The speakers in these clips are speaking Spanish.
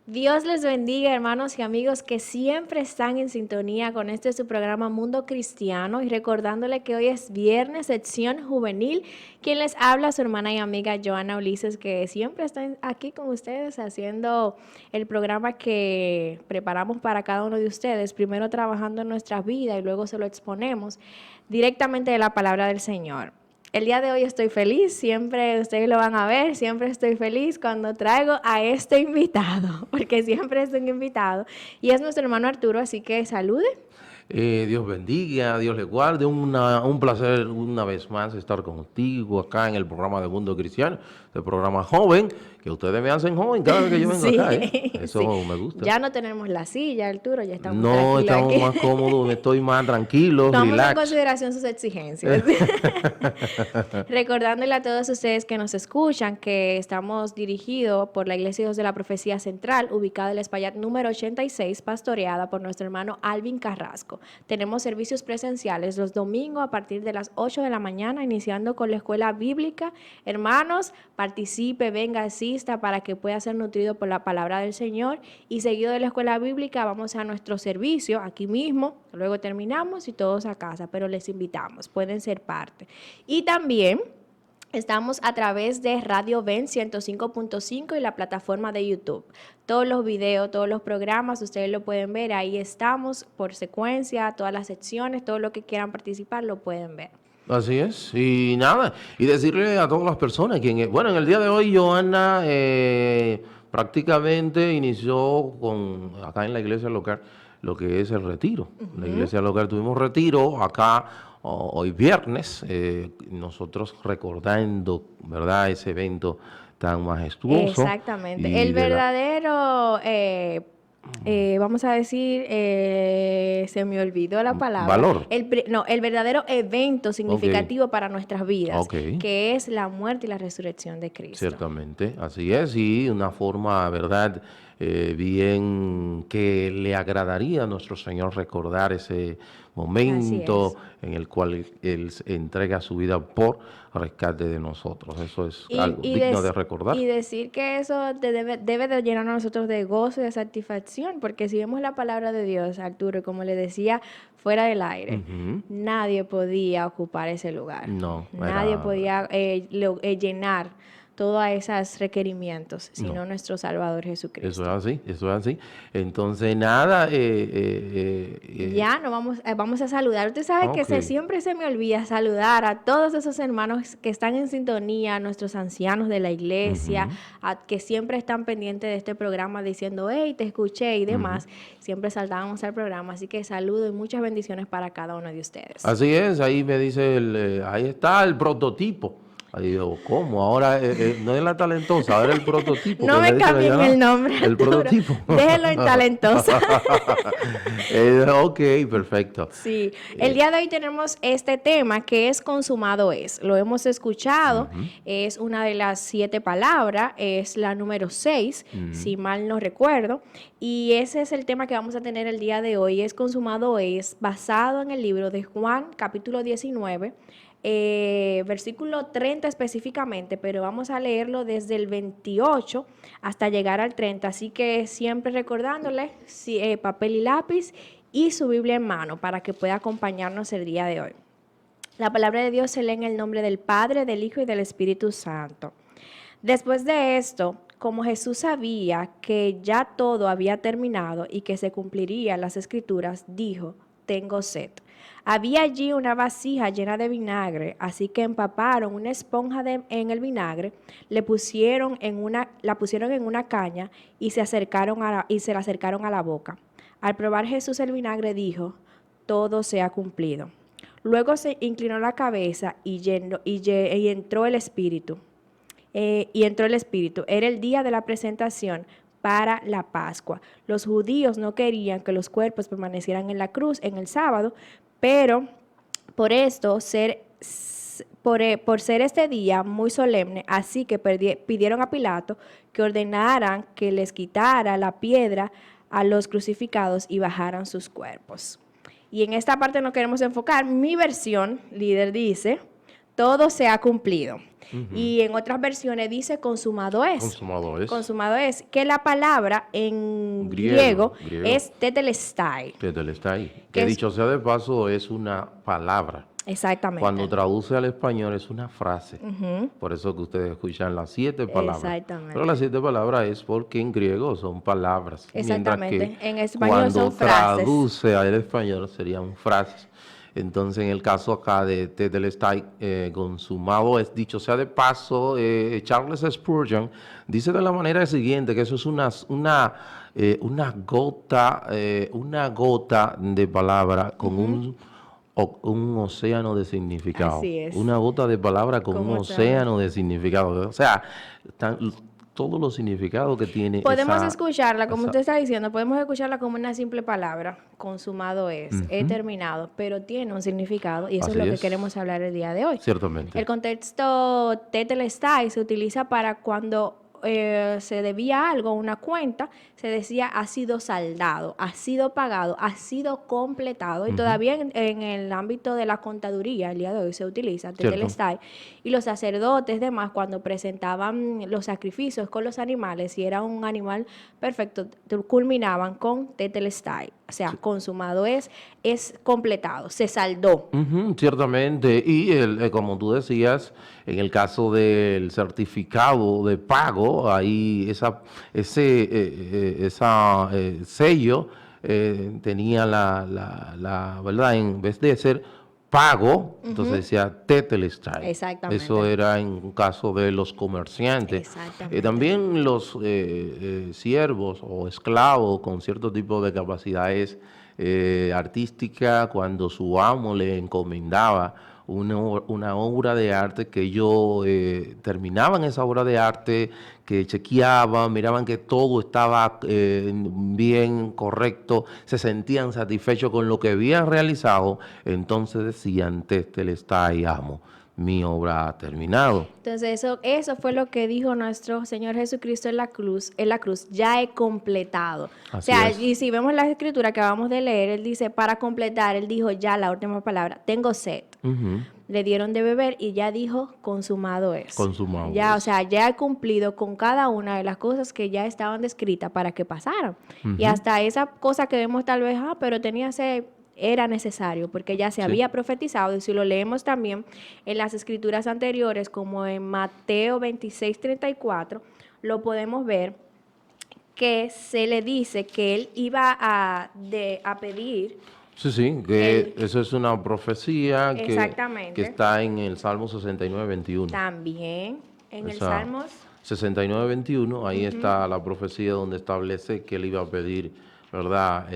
Dios les bendiga, hermanos y amigos que siempre están en sintonía con este su programa Mundo Cristiano y recordándole que hoy es viernes, sección juvenil. Quien les habla, su hermana y amiga Joana Ulises, que siempre está aquí con ustedes haciendo el programa que preparamos para cada uno de ustedes, primero trabajando en nuestra vida y luego se lo exponemos directamente de la palabra del Señor. El día de hoy estoy feliz, siempre ustedes lo van a ver, siempre estoy feliz cuando traigo a este invitado, porque siempre es un invitado, y es nuestro hermano Arturo, así que salude. Dios bendiga, Dios le guarde. Un placer una vez más estar contigo acá en el programa de Mundo Cristiano, el programa joven, que ustedes me hacen joven cada vez que yo vengo acá, ¿eh? Sí, sí. Eso me gusta. Ya no tenemos la silla, Arturo, ya estamos No, tranquilos estamos aquí. más cómodos, estoy más tranquilo, Tomamos en relax. consideración sus exigencias. Recordándole a todos ustedes que nos escuchan que estamos dirigidos por la Iglesia Hijos de la Profecía Central, ubicada en el Espaillat número 86, pastoreada por nuestro hermano Alvin Carrasco. Tenemos servicios presenciales los domingos a partir de las 8 de la mañana, iniciando con la escuela bíblica. Hermanos, participe, venga, asista para que pueda ser nutrido por la palabra del Señor. Y seguido de la escuela bíblica vamos a nuestro servicio aquí mismo, luego terminamos y todos a casa, pero les invitamos, pueden ser parte. Y también estamos a través de Radio Ven 105.5 y la plataforma de YouTube. Todos los videos, todos los programas, ustedes lo pueden ver, ahí estamos por secuencia, todas las secciones, todo lo que quieran participar lo pueden ver. Así es, y nada, y decirle a todas las personas que, bueno, en el día de hoy Joana prácticamente inició acá en la iglesia local, lo que es el retiro. En la iglesia local tuvimos retiro acá hoy viernes, nosotros recordando, ¿verdad?, ese evento tan majestuoso. Exactamente, el verdadero... vamos a decir, se me olvidó la palabra. Valor. El verdadero evento significativo para nuestras vidas, Okay. que es la muerte y la resurrección de Cristo. Ciertamente, así es, y una forma, ¿verdad?, bien que le agradaría a nuestro Señor recordar ese momento en el cual Él entrega su vida por rescate de nosotros. Eso es algo digno de recordar. Y decir que eso debe de llenarnos a nosotros de gozo y de satisfacción, porque si vemos la palabra de Dios, Arturo, como le decía fuera del aire, nadie podía ocupar ese lugar. No, nadie podía llenar todos esos requerimientos, sino nuestro Salvador Jesucristo. Eso es así, eso es así. Entonces, nada. Ya no vamos a saludar. Usted sabe que siempre se me olvida saludar a todos esos hermanos que están en sintonía, a nuestros ancianos de la iglesia, que siempre están pendientes de este programa diciendo, hey, te escuché y demás. Siempre saltábamos al programa, así que saludo y muchas bendiciones para cada uno de ustedes. Así es, ahí me dice, ahí está el prototipo. Ahí digo, ¿cómo? Ahora no es la talentosa, ahora el prototipo. No me cambien el nombre, el prototipo. Déjenlo en talentosa. Ok, perfecto. Sí, el día de hoy tenemos este tema que es consumado es. Lo hemos escuchado, es una de las 7 palabras, es la número 6, si mal no recuerdo. Y ese es el tema que vamos a tener el día de hoy, es consumado es, basado en el libro de Juan, capítulo 19, versículo 30 específicamente, pero vamos a leerlo desde el 28 hasta llegar al 30, así que siempre recordándole papel y lápiz y su Biblia en mano para que pueda acompañarnos el día de hoy. La palabra de Dios se lee en el nombre del Padre, del Hijo y del Espíritu Santo. Después de esto, como Jesús sabía que ya todo había terminado y que se cumplirían las Escrituras, dijo, tengo sed. Había allí una vasija llena de vinagre, así que empaparon una esponja en el vinagre, la pusieron en una caña y se la acercaron a la boca. Al probar Jesús el vinagre dijo, todo se ha cumplido. Luego se inclinó la cabeza y entró el Espíritu. Era el día de la presentación para la Pascua. Los judíos no querían que los cuerpos permanecieran en la cruz en el sábado, pero por ser este día muy solemne, así que pidieron a Pilato que ordenaran que les quitara la piedra a los crucificados y bajaran sus cuerpos. Y en esta parte nos queremos enfocar. Mi versión, líder, dice, todo se ha cumplido. Y en otras versiones dice consumado es. Consumado es. Consumado es, que la palabra en griego es tetelestai. Tetelestai. Que dicho sea de paso, es una palabra. Exactamente. Cuando traduce al español es una frase. Por eso que ustedes escuchan las 7 palabras. Exactamente. Pero las 7 palabras es porque en griego son palabras. Exactamente. Mientras que en español son frases. Cuando traduce al español serían frases. Entonces, en el caso acá de tetelestai, consumado es, dicho sea de paso, Charles Spurgeon dice de la manera siguiente, que eso es una gota de palabra con un océano de significado. Así es. Una gota de palabra con un océano de significado. O sea, todos los significados que tiene. Podemos escucharla, como usted está diciendo, podemos escucharla como una simple palabra. Consumado es, he terminado, pero tiene un significado y eso es lo que queremos hablar el día de hoy. Ciertamente. El contexto tetelestai se utiliza para cuando se debía algo, una cuenta, se decía ha sido saldado, ha sido pagado, ha sido completado. Y todavía en el ámbito de la contaduría, el día de hoy se utiliza tetelestai. Y los sacerdotes, demás, cuando presentaban los sacrificios con los animales, si era un animal perfecto, culminaban con tetelestai. O sea, consumado es completado, se saldó. Ciertamente. Y como tú decías, en el caso del certificado de pago, ahí ese sello tenía la verdad, en vez de ser pago, entonces decía tetelestai. Exactamente. Eso era en un caso de los comerciantes. Exactamente. También los siervos o esclavos con cierto tipo de capacidades artísticas, cuando su amo le encomendaba una obra de arte, que ellos terminaban esa obra de arte, que chequeaban, miraban que todo estaba bien, correcto, se sentían satisfechos con lo que habían realizado, entonces decían, tetelestai, amo, mi obra ha terminado. Entonces eso fue lo que dijo nuestro Señor Jesucristo en la cruz, ya he completado. Así o sea, es. Y si vemos la escritura que acabamos de leer, él dice, para completar, él dijo ya la última palabra, tengo sed. Le dieron de beber y ya dijo, consumado es. Consumado ya, es. O sea, ya he cumplido con cada una de las cosas que ya estaban descritas para que pasaran. Y hasta esa cosa que vemos tal vez, pero tenía sed, era necesario porque ya se había profetizado. Y si lo leemos también en las escrituras anteriores, como en Mateo 26:34, lo podemos ver que se le dice que él iba a pedir. Sí, que eso es una profecía que está en el Salmo 69:21. También en el Salmos 69:21, ahí está la profecía donde establece que él iba a pedir, ¿verdad?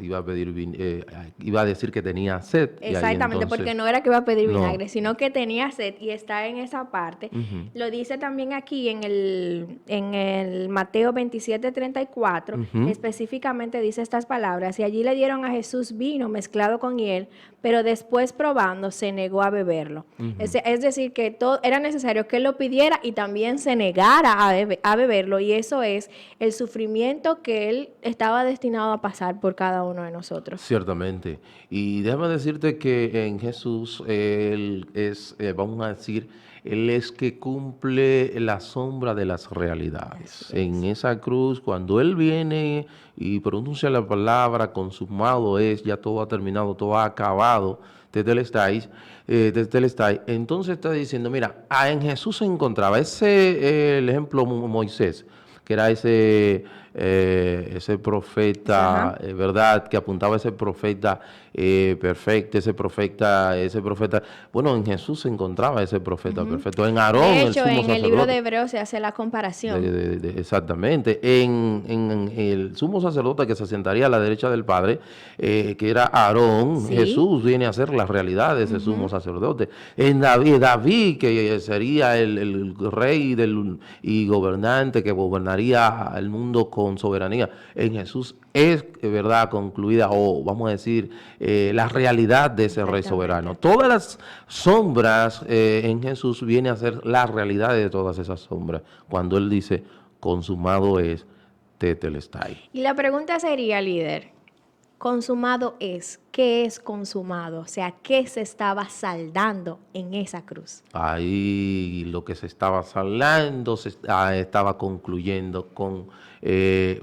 Iba a decir que tenía sed. Exactamente, entonces, porque no era que iba a pedir vinagre, sino que tenía sed y está en esa parte. Lo dice también aquí en el Mateo 27:34, específicamente dice estas palabras, y allí le dieron a Jesús vino mezclado con hiel, pero después probando se negó a beberlo. Es decir, que todo era necesario que él lo pidiera y también se negara a beberlo, y eso es el sufrimiento que él estaba destinado a pasar por cada uno de nosotros. Ciertamente. Y déjame decirte que en Jesús, Él es, vamos a decir, Él es que cumple la sombra de las realidades. En esa cruz, cuando Él viene y pronuncia la palabra, consumado es, ya todo ha terminado, todo ha acabado, tetelestai, entonces está diciendo, mira, en Jesús se encontraba el ejemplo Moisés, que era ese profeta, ¿verdad? Que apuntaba a ese profeta perfecto, ese profeta. Bueno, en Jesús se encontraba ese profeta perfecto. En Aarón, de hecho, el sumo sacerdote. En el libro de Hebreos se hace la comparación. Exactamente. En el sumo sacerdote que se sentaría a la derecha del Padre, que era Aarón, Jesús viene a ser la realidad de ese sumo sacerdote. En David, que sería el rey y gobernante que gobernaría el mundo con soberanía. En Jesús es, verdad, concluida, o vamos a decir, la realidad de ese rey soberano. Todas las sombras en Jesús viene a ser la realidad de todas esas sombras. Cuando Él dice, consumado es, tetelestai. Y la pregunta sería, líder, consumado es, ¿qué es consumado? O sea, ¿qué se estaba saldando en esa cruz? Ahí lo que se estaba saldando estaba concluyendo con,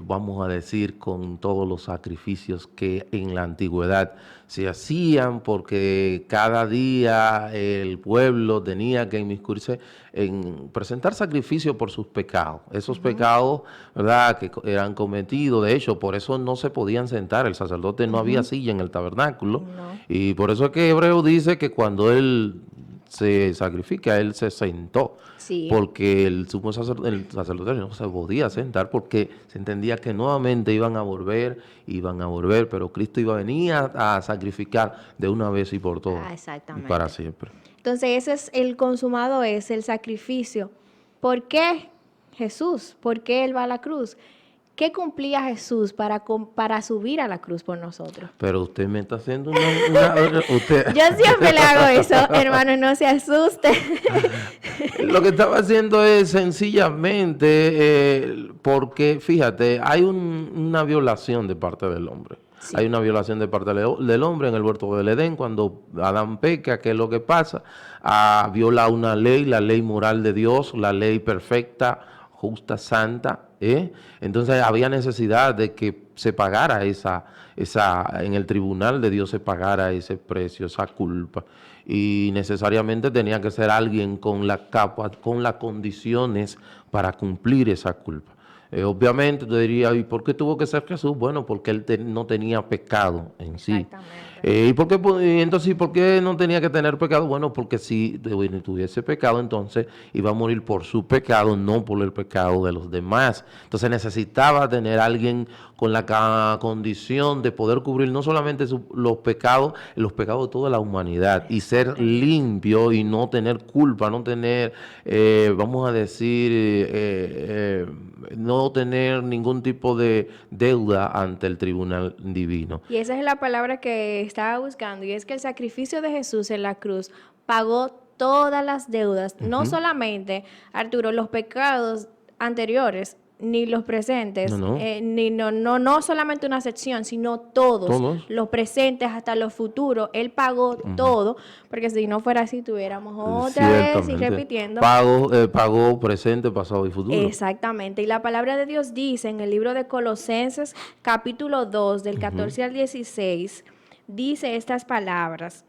vamos a decir, con todos los sacrificios que en la antigüedad se hacían, porque cada día el pueblo tenía que inmiscuirse en presentar sacrificio por sus pecados. Esos pecados, ¿verdad?, que eran cometidos. De hecho, por eso no se podían sentar. El sacerdote no había silla en el tabernáculo. No. Y por eso es que Hebreo dice que cuando él se sacrifica, él se sentó, Sí. porque el sacerdote no se podía sentar, porque se entendía que nuevamente iban a volver, pero Cristo iba a venir a sacrificar de una vez y por todas, y Exactamente. para siempre. Entonces, ese es el consumado, es el sacrificio. ¿Por qué Jesús? ¿Por qué Él va a la cruz? ¿Qué cumplía Jesús para subir a la cruz por nosotros? Pero usted me está haciendo usted, Yo siempre le hago eso, hermano, no se asuste. lo que estaba haciendo es sencillamente, porque fíjate, hay una violación de parte del hombre. Sí. Hay una violación de parte del hombre en el huerto del Edén, cuando Adán peca. ¿Qué es lo que pasa? Viola una ley, la ley moral de Dios, la ley perfecta, justa, santa. Entonces había necesidad de que se pagara en el tribunal de Dios se pagara ese precio, esa culpa. Y necesariamente tenía que ser alguien con las condiciones para cumplir esa culpa. Obviamente te diría, ¿y por qué tuvo que ser Jesús? Bueno, porque él no tenía pecado en sí. Exactamente. ¿Y entonces por qué no tenía que tener pecado? Bueno, porque si tuviese pecado, entonces iba a morir por su pecado, no por el pecado de los demás. Entonces necesitaba tener a alguien con la condición de poder cubrir no solamente los pecados de toda la humanidad, y ser limpio y no tener culpa, no tener, vamos a decir, no tener ningún tipo de deuda ante el tribunal divino. Y esa es la palabra que estaba buscando, y es que el sacrificio de Jesús en la cruz pagó todas las deudas, no solamente, Arturo, los pecados anteriores, ni los presentes, no solamente una sección, sino todos, los presentes hasta los futuros. Él pagó todo, porque si no fuera así, tuviéramos otra vez y repitiendo. Pagó presente, pasado y futuro. Exactamente. Y la palabra de Dios dice en el libro de Colosenses, capítulo 2, del 14 al 16, dice estas palabras: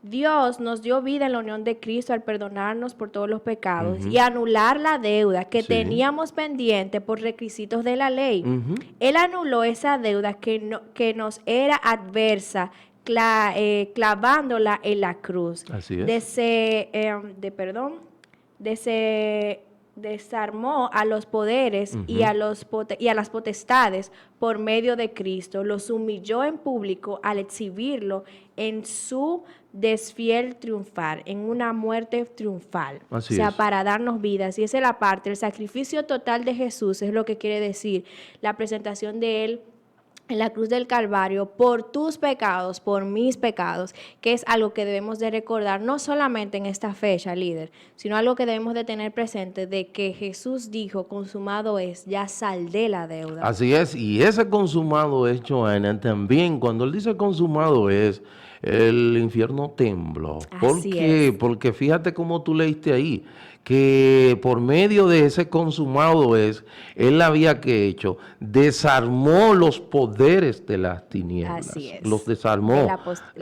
Dios nos dio vida en la unión de Cristo al perdonarnos por todos los pecados y anular la deuda que teníamos pendiente por requisitos de la ley. Él anuló esa deuda que nos era adversa, clavándola en la cruz. Así es. Desarmó a los poderes y a las potestades por medio de Cristo. Los humilló en público al exhibirlo en su desfiel triunfal, en una muerte triunfal. Así es. Para darnos vidas. Y esa es la parte, el sacrificio total de Jesús es lo que quiere decir la presentación de Él en la cruz del Calvario por tus pecados, por mis pecados, que es algo que debemos de recordar no solamente en esta fecha, líder, sino algo que debemos de tener presente, de que Jesús dijo, consumado es, ya saldé la deuda. Así es, y ese consumado es, Joana, también cuando él dice consumado es, el infierno tembló. ¿Por qué? Porque fíjate cómo tú leíste ahí, que por medio de ese consumado es, él había que hecho, desarmó los poderes de las tinieblas. Así es. Los desarmó. De la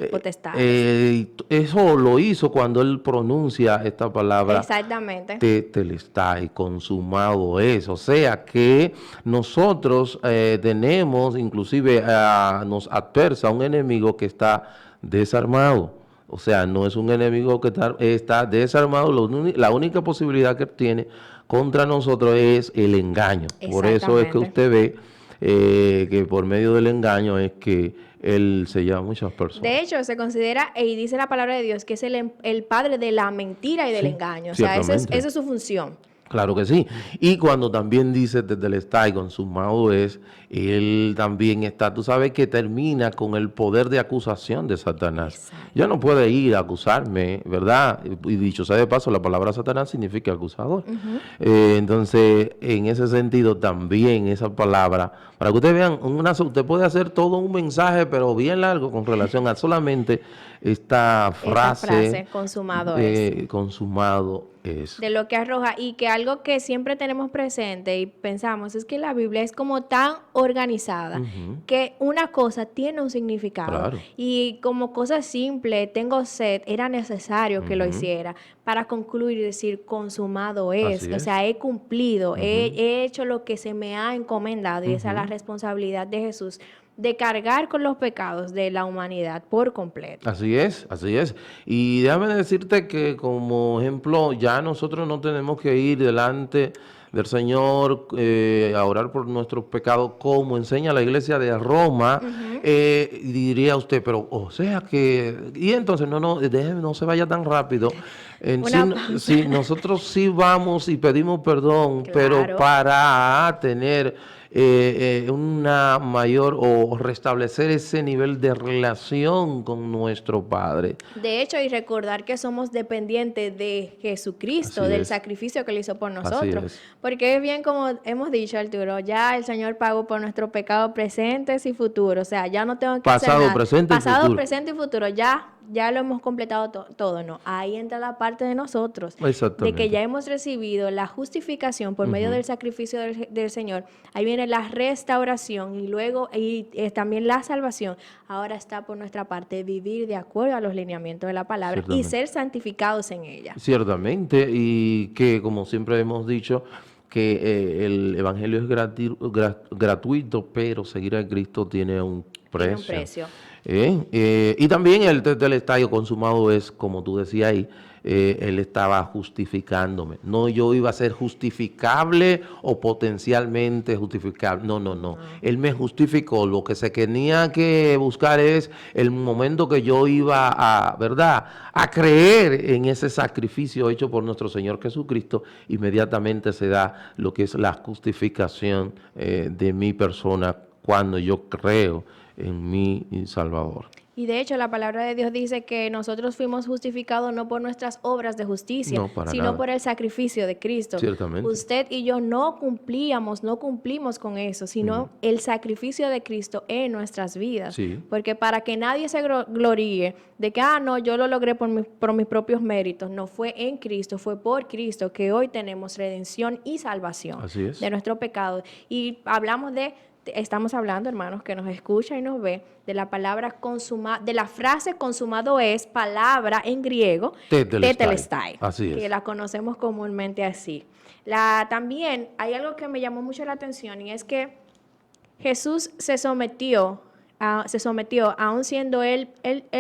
potestad. Eso lo hizo cuando él pronuncia esta palabra. Exactamente. Tetelestai, consumado es. O sea que nosotros tenemos, inclusive nos adversa un enemigo que está desarmado. O sea, no es un enemigo que está desarmado. La única posibilidad que tiene contra nosotros es el engaño. Por eso es que usted ve que por medio del engaño es que él se lleva a muchas personas. De hecho, se considera, y dice la palabra de Dios, que es el padre de la mentira y del engaño. O sea, esa es su función. Claro que sí. Y cuando también dice tetelestai, consumado es, él también está, tú sabes que termina con el poder de acusación de Satanás. Ya no Exactamente. puede ir a acusarme, ¿verdad? Y dicho sea de paso, la palabra Satanás significa acusador. Ujú. Entonces, en ese sentido también esa palabra, para que ustedes vean, usted puede hacer todo un mensaje, pero bien largo con relación a solamente esta Esa frase, frase, consumado es. consumado es. De lo que arroja y que algo que siempre tenemos presente y pensamos es que la Biblia es como tan organizada Ujú, que una cosa tiene un significado claro. y como cosa simple, tengo sed, era necesario que lo Ujú, hiciera para concluir y decir consumado es, así o es. sea, he cumplido, Ujú, he hecho lo que se me ha encomendado y esa es la ujú. responsabilidad de Jesús de cargar con los pecados de la humanidad por completo. Así es, así es. Y déjame decirte que como ejemplo, ya nosotros no tenemos que ir delante del Señor a orar por nuestros pecados como enseña la iglesia de Roma. Ujú. Y diría usted, pero o sea que, y entonces no se vaya tan rápido. Una pausa. Sí, nosotros sí vamos y pedimos perdón, pero Claro. para tener una mayor o restablecer ese nivel de relación con nuestro Padre. De hecho, y recordar que somos dependientes de Jesucristo, Así del es, sacrificio que él hizo por así nosotros. es. Porque es bien como hemos dicho, Arturo, ya el Señor pagó por nuestros pecados presentes y futuros. O sea, ya no tengo que hacer Pasado, nada. presente y Pasado, futuro. presente y futuro, ya lo hemos completado todo, ¿no? Ahí entra la parte de nosotros, de que Exactamente. ya hemos recibido la justificación por medio Ujú. del sacrificio del Señor. Ahí viene la restauración y luego también la salvación. Ahora está por nuestra parte vivir de acuerdo a los lineamientos de la palabra y Ciertamente. ser santificados en ella. Ciertamente, y que como siempre hemos dicho, que el Evangelio es gratuito, pero seguir a Cristo tiene un Tiene un precio. precio. Y también el del estadio consumado es, como tú decías ahí, él estaba justificándome. No yo iba a ser justificable o potencialmente justificable. No, no, no. No. Él me justificó. Lo que se tenía que buscar es el momento que yo iba a, ¿verdad?, a creer en ese sacrificio hecho por nuestro Señor Jesucristo. Inmediatamente se da lo que es la justificación de mi persona cuando yo creo en mi Salvador. Y de hecho la palabra de Dios dice que nosotros fuimos justificados no por nuestras obras de justicia, No, para sino nada. por el sacrificio de Cristo. Ciertamente. Usted y yo no cumplimos con eso, Ujú. sino el sacrificio de Cristo en nuestras vidas. Sí, Porque para que nadie se gloríe de que, no, yo lo logré por mis propios méritos, no fue en Cristo, fue por Cristo que hoy tenemos redención y salvación así de es. nuestro pecado. Y estamos hablando, hermanos, que nos escucha y nos ve, de la palabra de la frase consumado es palabra en griego, Tetelestai. tetelestai, Así que es. la conocemos comúnmente así. También hay algo que me llamó mucho la atención y es que Jesús se sometió aún siendo él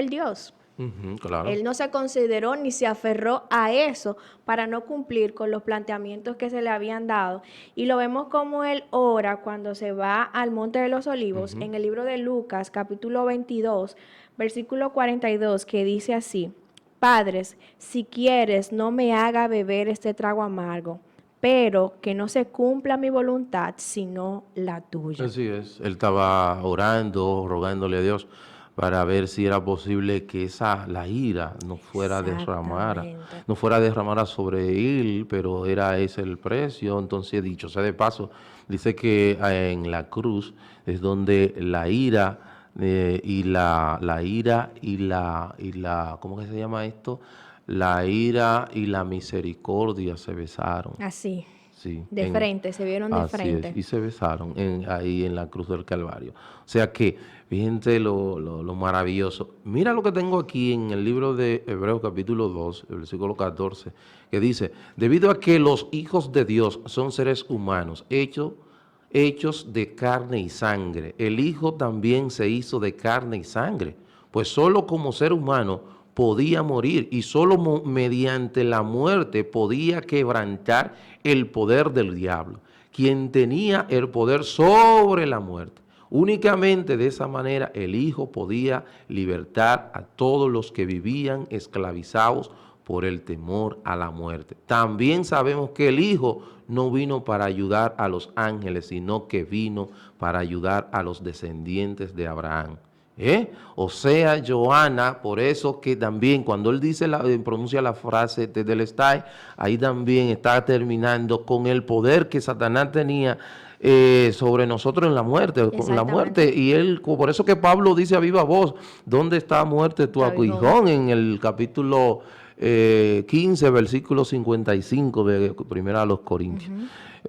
Dios. Ujú, claro. Él no se consideró ni se aferró a eso para no cumplir con los planteamientos que se le habían dado. Y lo vemos como él ora cuando se va al Monte de los Olivos, Ujú. en el libro de Lucas, capítulo 22, versículo 42, que dice así: Padres, si quieres, no me haga beber este trago amargo, pero que no se cumpla mi voluntad, sino la tuya. Así es. Él estaba orando, rogándole a Dios para ver si era posible que la ira Exactamente. no fuera derramada sobre él, pero era ese el precio. Entonces, dicho sea de paso, dice que en la cruz es donde la ira la ira ¿cómo que se llama esto? La ira y la misericordia se besaron. Así, Sí, de frente, se vieron de así es, frente. y se besaron ahí en la cruz del Calvario. O sea que, fíjense lo maravilloso. Mira lo que tengo aquí en el libro de Hebreos capítulo 2, el versículo 14, que dice, debido a que los hijos de Dios son seres humanos, hechos de carne y sangre, el Hijo también se hizo de carne y sangre, pues solo como ser humano podía morir y solo mediante la muerte podía quebrantar el poder del diablo, quien tenía el poder sobre la muerte. Únicamente de esa manera el Hijo podía libertar a todos los que vivían esclavizados por el temor a la muerte. También sabemos que el Hijo no vino para ayudar a los ángeles, sino que vino para ayudar a los descendientes de Abraham. O sea, Johanna, por eso que también cuando él dice pronuncia la frase tetelestai, ahí también está terminando con el poder que Satanás tenía sobre nosotros en la muerte, con la muerte. Y él, por eso que Pablo dice a viva voz, ¿dónde está muerte tu aguijón? En el capítulo 15, versículo 55 de Primera a los Corintios.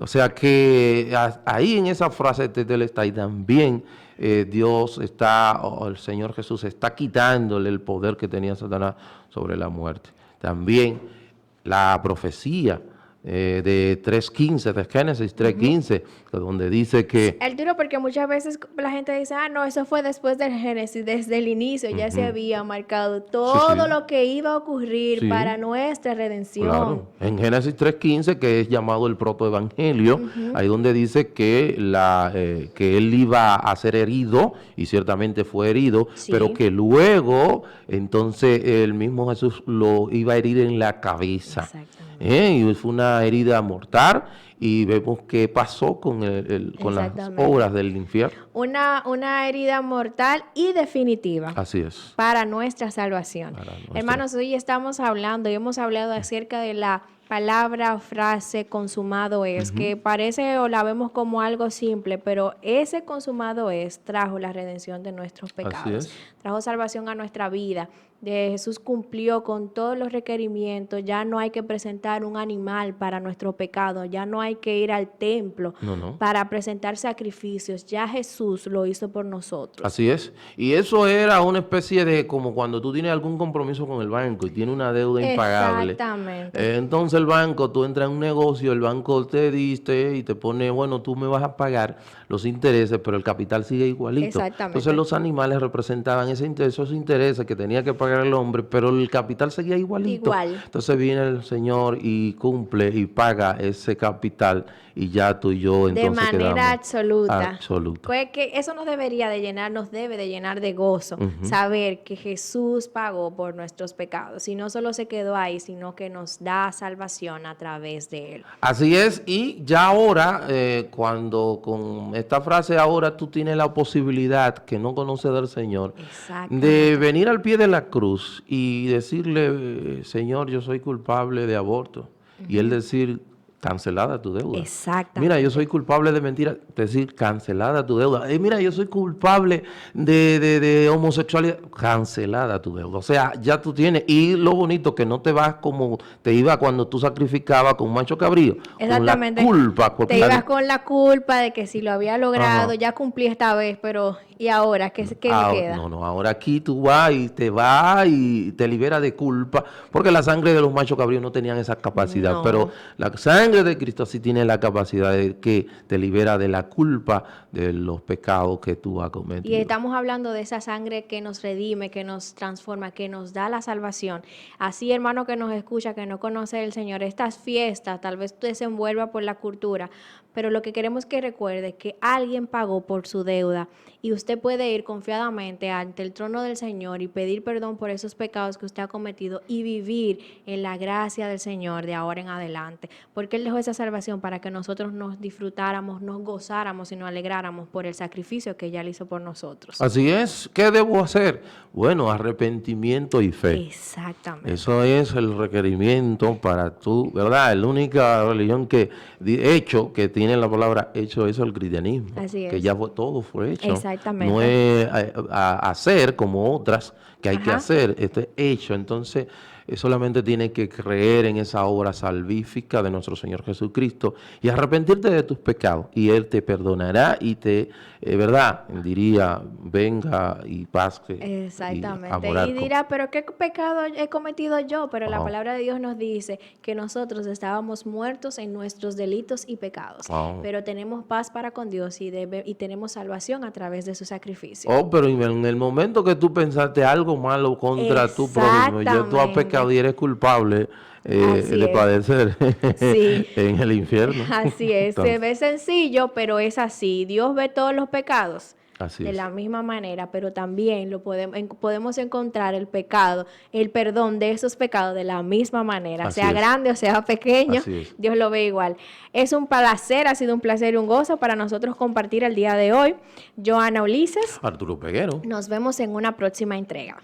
O sea que ahí en esa frase tetelestai también Dios está, el Señor Jesús está quitándole el poder que tenía Satanás sobre la muerte. También la profecía de 3.15, de Génesis 3.15, donde dice que... El duro porque muchas veces la gente dice, no, eso fue después del Génesis, desde el inicio ya se había marcado todo lo que iba a ocurrir para nuestra redención. Claro. En Génesis 3.15, que es llamado el protoevangelio, ahí donde dice que, que él iba a ser herido, y ciertamente fue herido, pero que luego, entonces, el mismo Jesús lo iba a herir en la cabeza. Y fue una herida mortal, y vemos qué pasó con las obras del infierno. Una herida mortal y definitiva. Así es. Para nuestra salvación. Hermanos, hoy estamos hablando y hemos hablado acerca de la palabra o frase consumado es, que parece o la vemos como algo simple, pero ese consumado es trajo la redención de nuestros pecados, trajo salvación a nuestra vida. Jesús cumplió con todos los requerimientos, ya no hay que presentar un animal para nuestro pecado, ya no hay que ir al templo para presentar sacrificios, ya Jesús lo hizo por nosotros. Así es, y eso era una especie de como cuando tú tienes algún compromiso con el banco y tienes una deuda impagable. Exactamente. Entonces el banco, tú entras en un negocio, el banco te dice y te pone, bueno, tú me vas a pagar los intereses, pero el capital sigue igualito. Exactamente. Entonces los animales representaban esos intereses que tenía que pagar el hombre, pero el capital seguía igualito. Entonces viene el Señor y cumple y paga ese capital, y ya tú y yo entonces de manera quedamos absoluta. Pues que eso nos debería de llenar, nos debe de llenar de gozo, saber que Jesús pagó por nuestros pecados, y no solo se quedó ahí, sino que nos da salvación a través de Él. Así es, y ya ahora, cuando con esta frase ahora tú tienes la posibilidad, que no conoces del Señor, de venir al pie de la cruz y decirle, Señor, yo soy culpable de aborto, y Él decir, cancelada tu deuda. Exactamente. Mira, yo soy culpable de mentira, decir, cancelada tu deuda. Mira, yo soy culpable de homosexualidad, cancelada tu deuda. O sea, ya tú tienes, y lo bonito que no te vas como te iba cuando tú sacrificabas con un macho cabrío. Exactamente. Con la culpa. Te ibas con la culpa de que si lo había logrado, ya cumplí esta vez, pero ¿y ahora? ¿Qué me queda? No, ahora aquí tú vas y te libera de culpa, porque la sangre de los machos cabríos no tenían esa capacidad, pero la sangre de Cristo sí tiene la capacidad de que te libera de la culpa de los pecados que tú has cometido. Y estamos hablando de esa sangre que nos redime, que nos transforma, que nos da la salvación. Así, hermano que nos escucha, que no conoce el Señor, estas fiestas tal vez te desenvuelva por la cultura, pero lo que queremos que recuerde es que alguien pagó por su deuda, y usted puede ir confiadamente ante el trono del Señor y pedir perdón por esos pecados que usted ha cometido y vivir en la gracia del Señor de ahora en adelante, porque Él dejó esa salvación para que nosotros nos disfrutáramos, nos gozáramos y nos alegráramos por el sacrificio que ella hizo por nosotros. Así es. ¿Qué debo hacer? Bueno, arrepentimiento y fe. Exactamente. Eso es el requerimiento para tú, ¿verdad? La única religión que tiene la palabra hecho es el cristianismo. Así es. Que ya todo fue hecho. Exactamente. No es hacer como otras que hay que hacer. Esto es hecho. Entonces, solamente tienes que creer en esa obra salvífica de nuestro Señor Jesucristo y arrepentirte de tus pecados, y Él te perdonará y te, ¿verdad? Diría, venga y pase. Exactamente. Y dirá, pero ¿qué pecado he cometido yo? Pero la palabra de Dios nos dice que nosotros estábamos muertos en nuestros delitos y pecados, pero tenemos paz para con Dios y tenemos salvación a través de su sacrificio. Pero en el momento que tú pensaste algo malo contra tu prójimo, ya tú has pecado y eres culpable de padecer en el infierno. Así es. Entonces, se ve sencillo, pero es así. Dios ve todos los pecados. Así de es. la misma manera, pero también podemos encontrar el pecado, el perdón de esos pecados de la misma manera, Así sea es. grande o sea pequeño, Así es. Dios lo ve igual. Es un placer, ha sido un placer y un gozo para nosotros compartir el día de hoy. Joana Ulises, Arturo Peguero. nos vemos en una próxima entrega.